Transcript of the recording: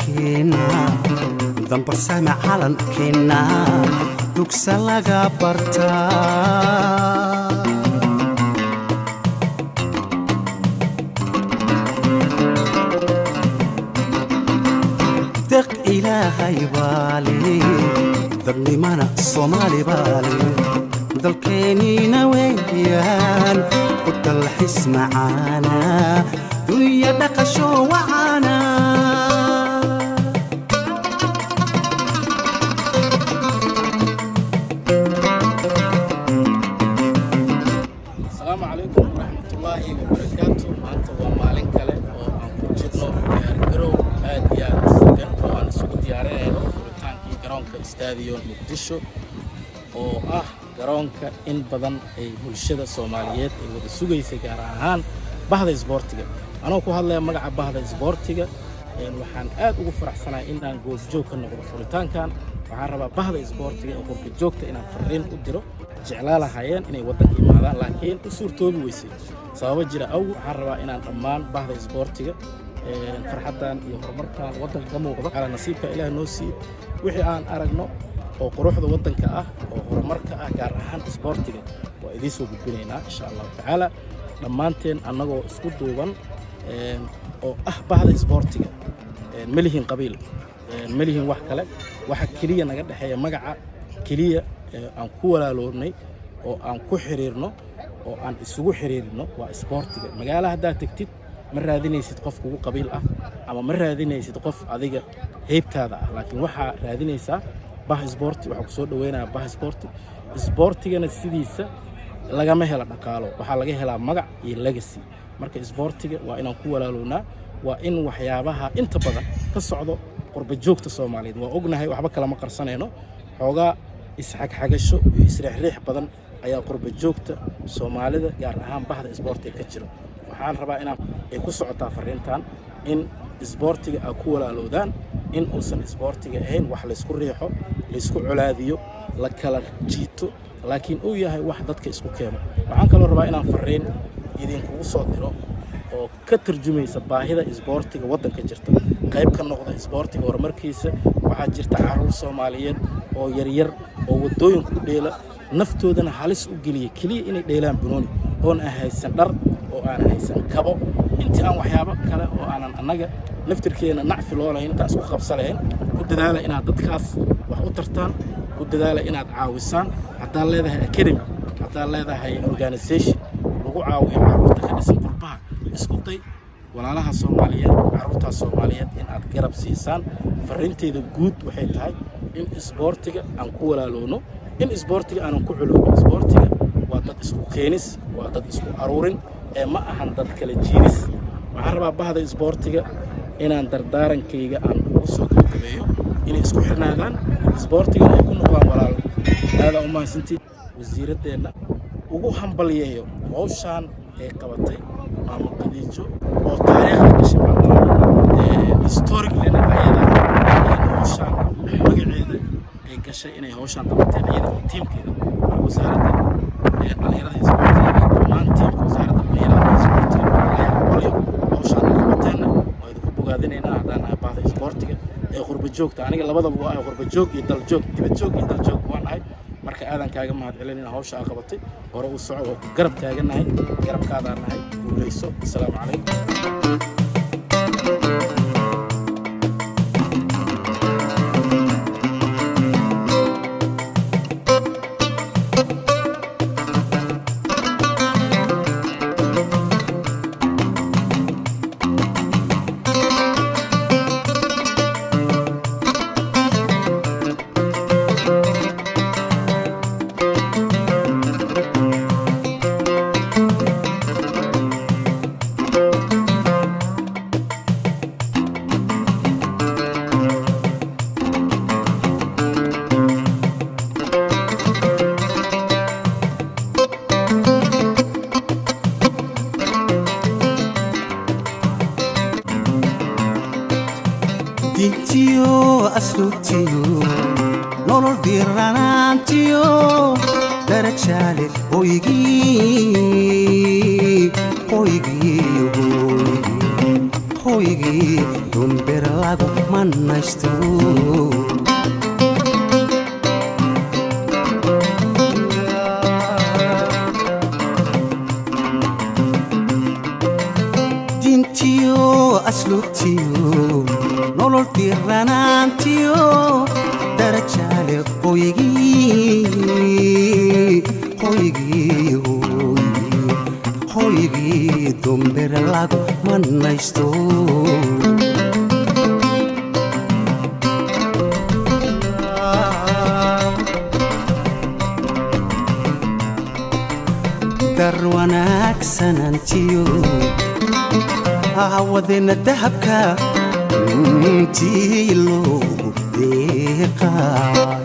dalkeena dambarsama calankeena dugsa laga bartaa deq ilaahay baali dadnimana Soomaali baali dalkeenina weeyaan u dalxiis macaana dunya dhaqasho wacaana السلام عليكم ورحمة الله وبركاته. أنت ومالين كله وأنكجدنا يارجرو هادية السجن وأنا سوق دياره وتانكي جرانك استاديون مقدشو جرانك إن بدن أي ملشدة الصوماليات اللي السوق يسجرهان بعض إسبورتيجا أنا أقول هلا مرجع بعض إسبورتيجا وحن أدو فرح سنة إن نقول جوك النقطة فلتان كان وعربة بعض إسبورتيجا أقول جوك إن فرين قدروا جعلها حيان إني وطن إمارة لكن أسور توبي ويسي سواء جرا أو عربة إن أمان بعض إسبورتيجا فرحتان يهرمركان وطن كموقع على نصيبك إلى نوسي وحي آن أرجنا أو قروح ذو وطن كأه أو هرمركا جارهان إسبورتيجا وإذا سوق بيننا إن شاء الله تعالى لما أنتن أنجو سكوت دوبان أو بعض إسبورتيجا مليهن قبيل مليهن وحكلا وحكلية نقدر حيا مجا كلية aan ku walaalowrnay oo aan ku xiriirno oo aan isugu xiriirno waa isboortiga magaalaha hadaa tagtid ma raadinaysid qof kugu qabiil ah ama ma raadinaysid qof adiga heybtaada ah laakiin waxa raadinaysaa bah isboorti waxa ku soo dhaweynaa bah isboorti isboortigana sidiisa laga ma hela dhaqaalo waxa laga helaa magac iyo legacy marka isboortiga waa inaan ku walaalownaa waa in waxyaabaha inta badan ka socdo qurba joogta Soomaaliyeed waa ognahay waxba kala ma qarsanayno xoogaa isxaq xagasho iyo isreexreex badan ayaa qurba joogta Soomaalida gaar ahaan bahda isboortiga ka jiro waxaan rabaa inaan ay ku socotaa fariintan in isboortiga ay ku walaalowdaan in uusan isboortiga ahayn wax la isku riixo la isku culaadiyo la kala jiito laakiin uu yahay wax dadka isku keeno waxaan kaloo rabaa inaan fariin idinku soo diro oo ka tarjumaysa baahida isboortiga waddanka jirta qayb ka noqda isboortiga horumarkiisa waxaa jirta caruur Soomaaliyeed oo yar oo wadooyin ku dheela naftoodana halis u galiya kaliya inay dheelaan banooni oon ahaysan dhar oo aan haysan kabo intii aan waxyaabo kale oo aanan annaga naftirkeena nacfi loo lahayn intaas ku qabsanayn ku dadaala inaad dadkaas wax u tartaan ku dadaala inaad caawisaan haddaan leedahay academy haddaan leedahay organization lagu caawiyo caruurta ka dhisan qurbaha isku day walaalaha Soomaaliyeed caruurta Soomaaliyeed in aad garab siisaan fariinteeda guud waxay tahay in isboortiga aan ku walaalowno in isboortiga aan ku culubin isboortiga waa dad isku keenis waa dad isku aruurin ee ma ahan dad kala jiiris waxaan rabaa bahda isboortiga inaan dardaarankayga aan ugu soo gabagabeeyo inay isku xirnaadaan isboortiga ay ku noqdaan walaal aad u mahadsantii wasiiradeena ugu hambalyeeyo hawshan ay qabatay maamul qadiijo oo taariikhda gashay historic lena ayada hawshan magaceeda ay gashay inay hawshan qabatay ayada tiimkeeda wasaaradda dhalinyarada isboortiga dhammaan tiimka wasaaradda dhalinyarada isboortiga hawshan qabatayna way ku bogaadinayna haddaan bahda isboortiga ee qurba joogta aniga labadaba waa qurba joog iyo dal joog dibad joog iyo dal joog waan ahay marka aadan kaaga mahadcelinayna hawsha qabatay hore u soco oo garab taaganahay garabkaada nahay guuleyso assalaamu calaykum dintiyo asluubtiyo nolol diiranaantiyo darajaale hoygii hoygii dumbir lagu manaysto dintiyo asluubtiyo nolol diiranaantiyo darajaale hoygii dumbir lagu manaysto dar wanaagsanantiyo awadena dahabka intii loogu deeqaa